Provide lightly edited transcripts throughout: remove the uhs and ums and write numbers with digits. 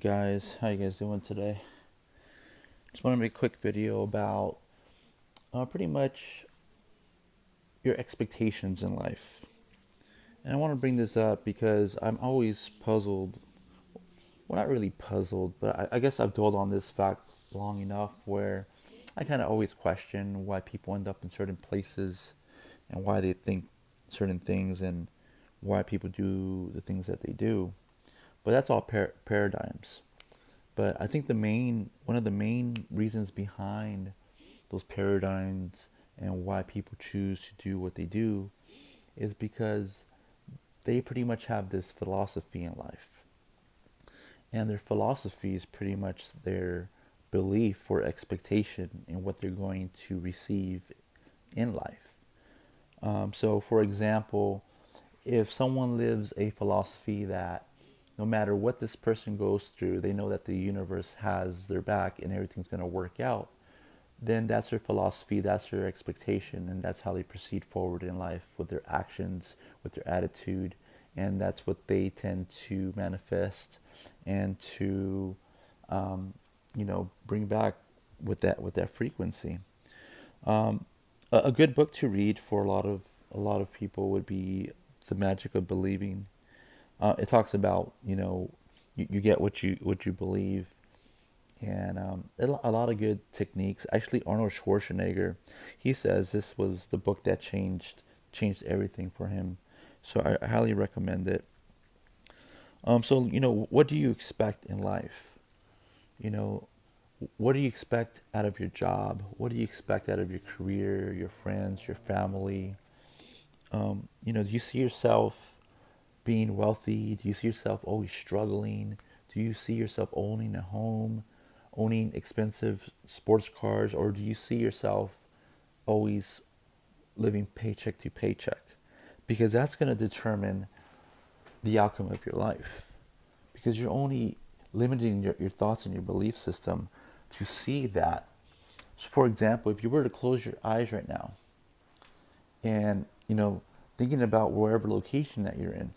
Guys, how you guys doing today? Just want to make a quick video about pretty much your expectations in life. And I want to bring this up because I'm always puzzled. Well, not really puzzled, but I guess I've dwelled on this fact long enough where I kind of always question why people end up in certain places and why they think certain things and why people do the things that they do. But that's all paradigms. But I think one of the main reasons behind those paradigms and why people choose to do what they do is because they pretty much have this philosophy in life. And their philosophy is pretty much their belief or expectation in what they're going to receive in life. So, for example, if someone lives a philosophy that no matter what this person goes through, they know that the universe has their back and everything's going to work out, then that's their philosophy, that's their expectation, and that's how they proceed forward in life with their actions, with their attitude, and that's what they tend to manifest and to, bring back with that frequency. Um, a good book to read for a lot of people would be The Magic of Believing. It talks about you get what you believe, and a lot of good techniques. Actually, Arnold Schwarzenegger, he says this was the book that changed everything for him. So I highly recommend it. So what do you expect in life? You know, what do you expect out of your job? What do you expect out of your career, your friends, your family? Do you see yourself being wealthy? Do you see yourself always struggling? Do you see yourself owning a home, owning expensive sports cars, or do you see yourself always living paycheck to paycheck? Because that's going to determine the outcome of your life. Because you're only limiting your thoughts and your belief system to see that. So for example, if you were to close your eyes right now and, thinking about wherever location that you're in,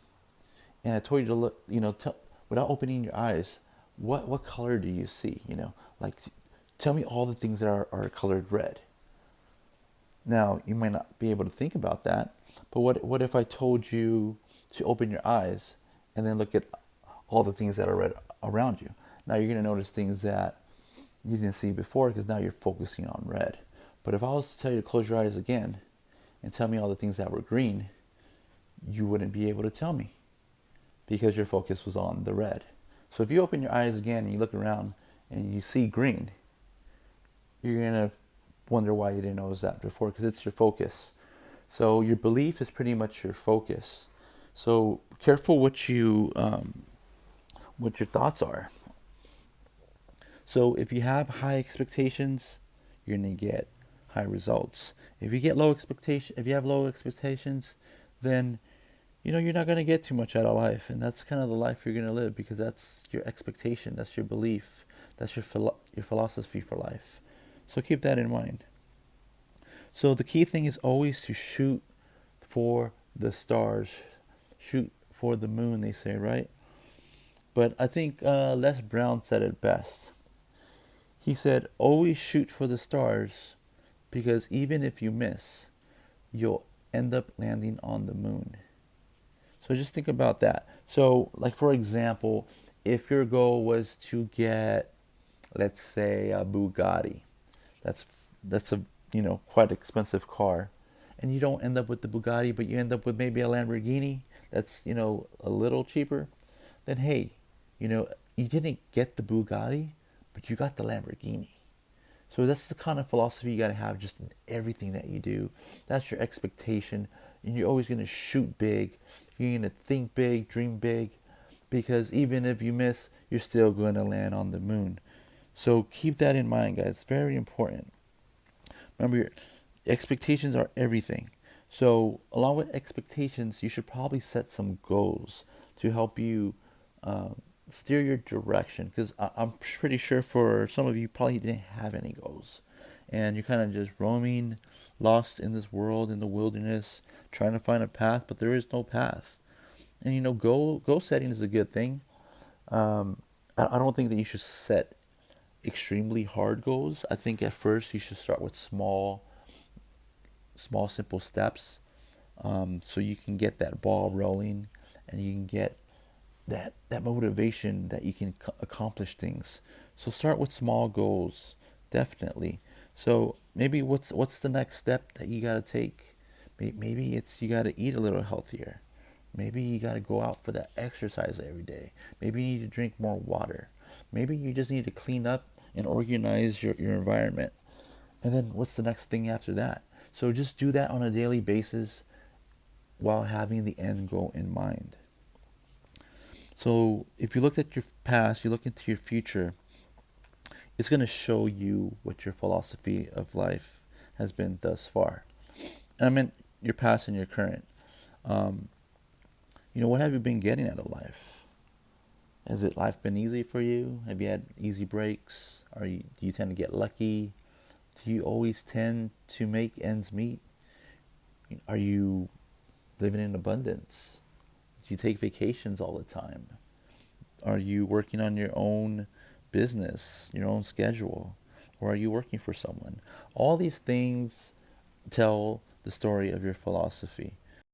and I told you to look, without opening your eyes, what color do you see? Like, tell me all the things that are colored red. Now, you might not be able to think about that, but what if I told you to open your eyes and then look at all the things that are red around you? Now you're going to notice things that you didn't see before because now you're focusing on red. But if I was to tell you to close your eyes again and tell me all the things that were green, you wouldn't be able to tell me because your focus was on the red. So if you open your eyes again and you look around and you see green, you're going to wonder why you didn't notice that before because it's your focus. So your belief is pretty much your focus. So careful what your thoughts are. So if you have high expectations, you're gonna get high results. If you have low expectations, then you're not gonna get too much out of life, and that's kind of the life you're gonna live because that's your expectation, that's your belief, that's your philosophy for life. So keep that in mind. So the key thing is always to shoot for the stars, shoot for the moon. They say, right? But I think Les Brown said it best. He said, always shoot for the stars because even if you miss, you'll end up landing on the moon. So just think about that. So, like for example, if your goal was to get, let's say, a Bugatti, that's that's a quite expensive car, and you don't end up with the Bugatti, but you end up with maybe a Lamborghini that's a little cheaper, then hey, you didn't get the Bugatti, but you got the Lamborghini. So that's the kind of philosophy you got to have just in everything that you do. That's your expectation, and you're always going to shoot big. You're going to think big, dream big, because even if you miss, you're still going to land on the moon. So keep that in mind, guys. It's very important. Remember, your expectations are everything. So, along with expectations, you should probably set some goals to help you steer your direction. Because I'm pretty sure for some of you, probably didn't have any goals, and you're kind of just roaming, lost in this world in the wilderness, trying to find a path, but there is no path. And goal setting is a good thing. Um, I don't think that you should set extremely hard goals. I think at first you should start with small, simple steps, so you can get that ball rolling, and you can get that motivation that you can accomplish things. So start with small goals, definitely. So maybe what's the next step that you got to take? Maybe it's you got to eat a little healthier. Maybe you got to go out for that exercise every day. Maybe you need to drink more water. Maybe you just need to clean up and organize your environment. And then what's the next thing after that? So just do that on a daily basis while having the end goal in mind. So if you look at your past, you look into your future, it's going to show you what your philosophy of life has been thus far. And I meant your past and your current. Um, what have you been getting out of life? Has it life been easy for you? Have you had easy breaks? Do you tend to get lucky? Do you always tend to make ends meet? Are you living in abundance? Do you take vacations all the time? Are you working on your own business, your own schedule? Or are you working for someone? All these things tell the story of your philosophy.